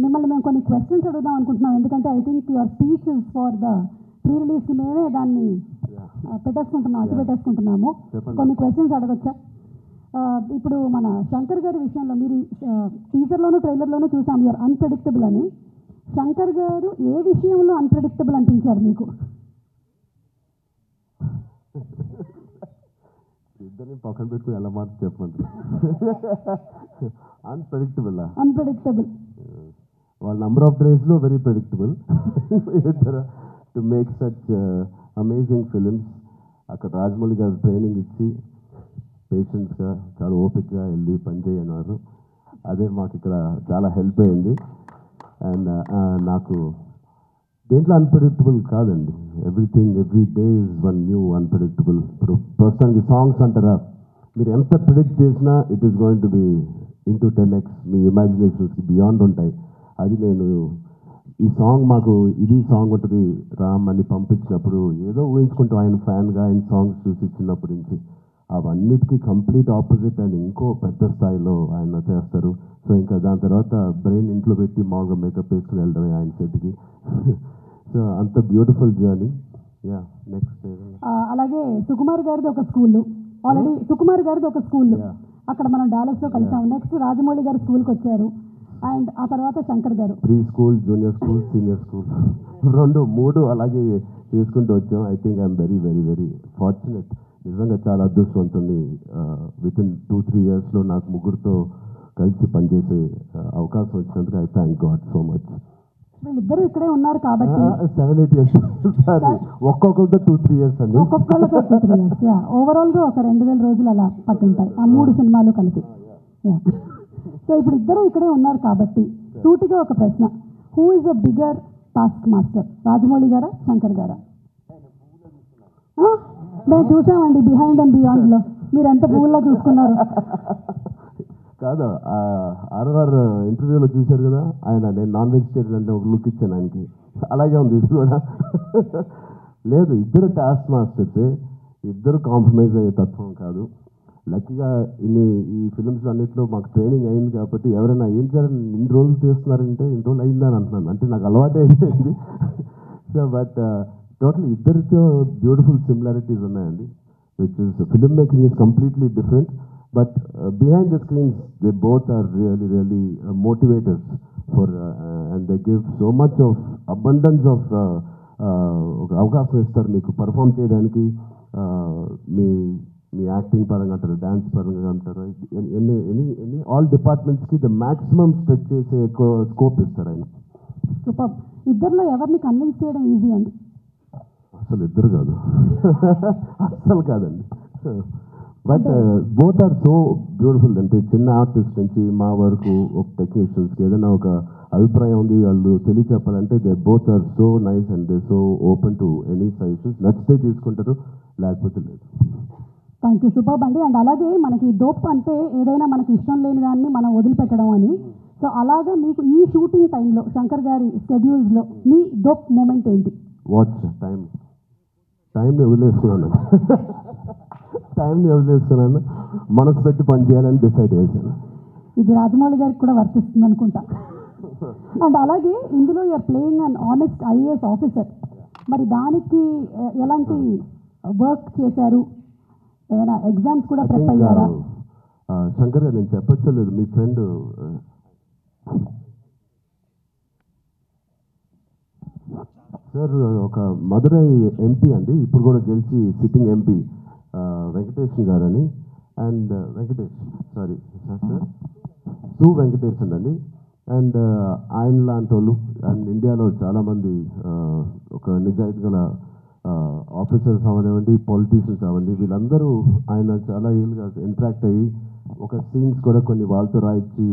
మిమ్మల్ని మేము కొన్ని క్వశ్చన్స్ అడుగుదాం అనుకుంటున్నాం, ఎందుకంటే I think your speech is for the pre రిలీజ్కి మేమే దాన్ని పెట్టేసుకుంటున్నాము. కొన్ని క్వశ్చన్స్ అడగచ్చా? ఇప్పుడు మన శంకర్ గారి విషయంలో మీరు టీజర్లోను ట్రైలర్లోనూ చూసాం యూఆర్ అన్ప్రెడిక్టబుల్ అని. శంకర్ గారు ఏ విషయంలో అన్ప్రెడిక్టబుల్ అనిపించారు మీకు? ఇద్దరిని పక్కన పెట్టుకుని ఎలా మాట చెప్పమంటారు. అన్ప్రెడిక్టబుల్ వాళ్ళ నంబర్ ఆఫ్ డేస్లో very predictable to make such amazing films. అక్కడ రాజమౌళి గారు ట్రైనింగ్ ఇచ్చి పేషెన్స్గా చాలా ఓపిక్గా వెళ్ళి పనిచేయన్నారు. అదే మాకు ఇక్కడ చాలా హెల్ప్ అయింది. అండ్ నాకు దేంట్లో అన్ప్రెడిక్టబుల్ కాదండి. Everything every day is one new unpredictable. ఇప్పుడు ప్రస్తుతానికి సాంగ్స్ అంటారా, మీరు ఎంత ప్రిడిక్ట్ చేసినా it is going to be into 10x. మీ ఇమాజినేషన్స్కి బియాండ్ ఉంటాయి. అది నేను ఈ సాంగ్ మాకు ఇది సాంగ్ ఉంటుంది రామ్ అని పంపించినప్పుడు ఏదో ఊహించుకుంటాం. ఆయన ఫ్యాన్గా ఆయన సాంగ్స్ చూసి చిన్నప్పటి నుంచి అవన్నిటికీ కంప్లీట్ ఆపోజిట్ అండ్ ఇంకో పెద్ద స్థాయిలో ఆయన చేస్తారు. సో ఇంకా దాని తర్వాత బ్రెయిన్ ఇంట్లో పెట్టి మామూలుగా మేకప్ వేసుకుని వెళ్ళడమే ఆయన సెట్కి. సో అంత బ్యూటిఫుల్ జర్నీ. యా నెక్స్ట్ అలాగే సుకుమార్ గారిది ఒక స్కూల్, ఆల్రెడీ సుకుమార్ గారిది ఒక స్కూల్ అక్కడ మనం డాలస్లో కలిసాము. నెక్స్ట్ రాజమౌళి గారి స్కూల్కి వచ్చారు. అండ్ ఆ తర్వాత శంకర్ గారు pre school, junior school, senior school 2, 3 అలాగే చేసుకుంటూ వచ్చాం. I think I'm very very very fortunate. నిజంగా చాలా అదృష్టవంతుని. విత్ ఇన్ 2-3 ఇయర్స్లో నాకు ముగ్గురితో కలిసి పనిచేసే అవకాశం వచ్చినందుకు I thank God so much. వీళ్ళిద్దరూ ఇక్కడే ఉన్నారు కాబట్టి 7-8 ఇయర్స్ సారీ ఒక్కొక్కరితో 2-3 ఇయర్స్ అండి. ఒక్కొక్కళ్ళతో 2-3 ఇయర్స్. ఓవరాల్గా ఒక 2000 రోజులు అలా పట్టుంటాయి ఆ 3 సినిమాలు కలిపి. సో ఇప్పుడు ఇద్దరు ఇక్కడే ఉన్నారు కాబట్టి సూటిగా ఒక ప్రశ్న, who is a bigger task master, Rajamouli గారా శంకర్ గారా? మేము చూసామండి బిహైండ్ అండ్ బియాండ్లో మీరు ఎంత పువ్వుల్లో చూసుకున్నారు. కాదు, ఆర్ఆర్ ఇంటర్వ్యూలో చూశారు కదా ఆయన, నేను నాన్ వెజిటేరియన్ అంటే ఒక లుక్ ఇచ్చాను ఆయనకి. అలాగే ఉంది ఇది కూడా. లేదు, ఇద్దరు టాస్క్ మాస్టర్సే, ఇద్దరు కాంప్రమైజ్ అయ్యే తత్వం కాదు. లక్కీగా ఈ ఫిలిమ్స్ అన్నింటిలో మాకు ట్రైనింగ్ అయింది కాబట్టి ఎవరైనా ఏం చేయాలని ఇన్ని రోజులు చేస్తున్నారంటే ఇన్ని రోజులు అయిందని అంటున్నాను, అంటే నాకు అలవాటు అయిపోయింది. సో బట్ టోటల్ ఇద్దరితో బ్యూటిఫుల్ సిమిలారిటీస్ ఉన్నాయండి. Which is film making is completely different, but behind the screens they both are really really motivators for and they give so much of abundance of ఒక అవకాశం ఇస్తారు మీకు perform చేయడానికి. మీ acting పరంగా అంటారు, dance పరంగా అంటారు, ఎనీ ఆల్ డిపార్ట్మెంట్స్కి ద మ్యాక్సిమం స్ట్రెచ్ చేసే ఎక్కువ స్కోప్ ఇస్తారు ఆయన. సూపర్. ఇద్దరిలో ఎవరిని కన్విన్స్ చేయడం ఈజీ అండి? అసలు ఇద్దరు కాదు, అస్సలు కాదండి. But both are so beautiful. అంటే చిన్న ఆర్టిస్ట్ నుంచి మా వరకు ఒక టెక్నీషియన్స్కి ఏదైనా ఒక అభిప్రాయం ఉంది వాళ్ళు తెలియచెప్పాలంటే they both are so nice and they so open to any suggestions. నచ్చితే తీసుకుంటారు, లేకపోతే లేదు. థ్యాంక్ యూ, సూపర్ అండి. అండ్ అలాగే మనకి డోప్ అంటే ఏదైనా మనకి ఇష్టం లేని దాన్ని మనం వదిలిపెట్టడం అని. సో అలాగా మీకు ఈ షూటింగ్ టైంలో శంకర్ గారి షెడ్యూల్స్లో మీ డోప్ మూమెంట్ ఏంటి? వాచ్ టైంని వదిలేసుకున్నాను. మనసు పెట్టి పని చేయాలని డిసైడ్ చేశాను. ఇది రాజమౌళి గారికి కూడా వర్తిస్తుంది అనుకుంటా. అండ్ అలాగే ఇందులో you're playing an honest IAS officer. మరి దానికి ఎలాంటి వర్క్ చేశారు? ఏదైనా ఎగ్జామ్స్ కూడా ప్రిపేర్ అయ్యారా? శంకర్ గారు నేను చెప్పచ్చలేదు, మీ ఫ్రెండ్ సార్ ఒక మదురై ఎంపీ అండి, ఇప్పుడు కూడా గెలిచి సిట్టింగ్ ఎంపీ వెంకటేష్ గారని. అండ్ సార్ సు వెంకటేష్ అండి. అండ్ ఆయన లాంటి వాళ్ళు అండ్ ఇండియాలో చాలామంది ఒక నిజాయితీ గల ఆఫీసర్స్ అవనివ్వండి, పొలిటీషియన్స్ అవ్వండి, వీళ్ళందరూ ఆయన చాలా ఏళ్ళుగా ఇంటరాక్ట్ అయ్యి ఒక సీన్స్ కూడా కొన్ని వాళ్ళతో రాయించి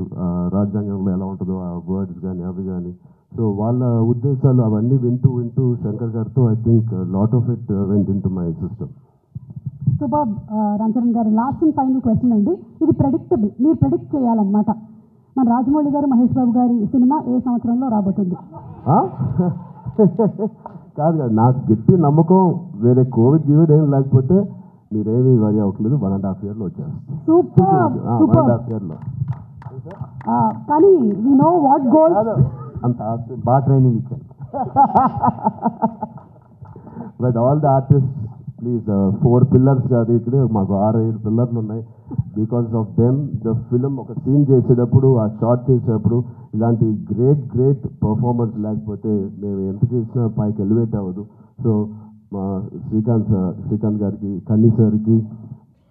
రాజ్యాంగంలో ఎలా ఉంటుందో ఆ వర్డ్స్ కానీ అవి కానీ. సో వాళ్ళ ఉద్దేశాలు అవన్నీ వింటూ శంకర్ గారితో I think lot of it went in to my system. Super. Ramcharan గారు, లాస్ట్ అండ్ ఫైనల్ క్వశ్చన్ అండి. ఇది ప్రెడిక్టబుల్, మీరు ప్రెడిక్ట్ చేయాలన్నమాట. మన రాజమౌళి గారు, మహేష్ బాబు గారి సినిమా ఏ సంవత్సరంలో రాబోతుంది? కాదు నాకు గట్టి నమ్మకం, వేరే కోవిడ్ ఏం లేకపోతే మీరేమీ వరి అవ్వట్లేదు. 1.5 yearలో వచ్చేస్తాం. సూపర్. 1.5 yearలో. కానీ వీ నో వాట్ గోల్స్. అంత బాగా ట్రైనింగ్ ఇచ్చాను. But all the artist please 4 pillars కాదు, ఇక్కడే మాకు 6-7 పిల్లర్లు ఉన్నాయి. Because of them the film ఒక సీన్ చేసేటప్పుడు, ఆ షార్ట్ చేసేటప్పుడు ఇలాంటి గ్రేట్ పర్ఫార్మెన్స్ లేకపోతే మేము ఎంత చేసినా పైకి ఎలివేట్ అవ్వదు. సో మా శ్రీకాంత్ గారికి, కన్నీ సార్కి,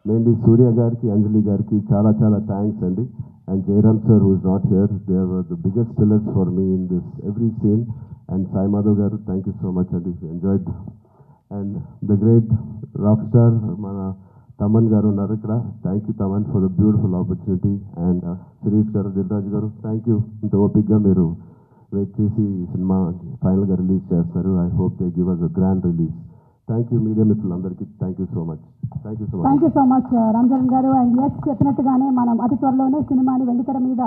మెయిన్లీ సూర్య గారికి, అంజలి గారికి చాలా థ్యాంక్స్ అండి. And Jayaram sir who is not here, they are the biggest pillars for me in this every scene. And Sai Madhav గారు, థ్యాంక్ యూ సో మచ్ అండి, enjoyed. And the great rock star మన తమన్ గారు ఉన్నారు ఇక్కడ. Thank you Thaman for the beautiful opportunity. And Sirish గారు, దిల్రాజ్ గారు, thank you. ఇంత ఓపిక్గా మీరు వెయిట్ చేసి ఈ సినిమా ఫైనల్గా రిలీజ్ చేస్తారు. I hope they give us a grand release. Thank you media మిత్రులందరికీ, thank you so much. Thank you so much Ram Charan garu. And yes, చెప్పినట్టుగానే మనం అతి త్వరలోనే సినిమాని వెండితెర మీద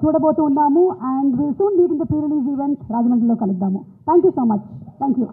చూడబోతూ ఉన్నాము. And will soon meet in the pre release event రాజమండ్రిలో కలుద్దాము. Thank you so much. Thank you.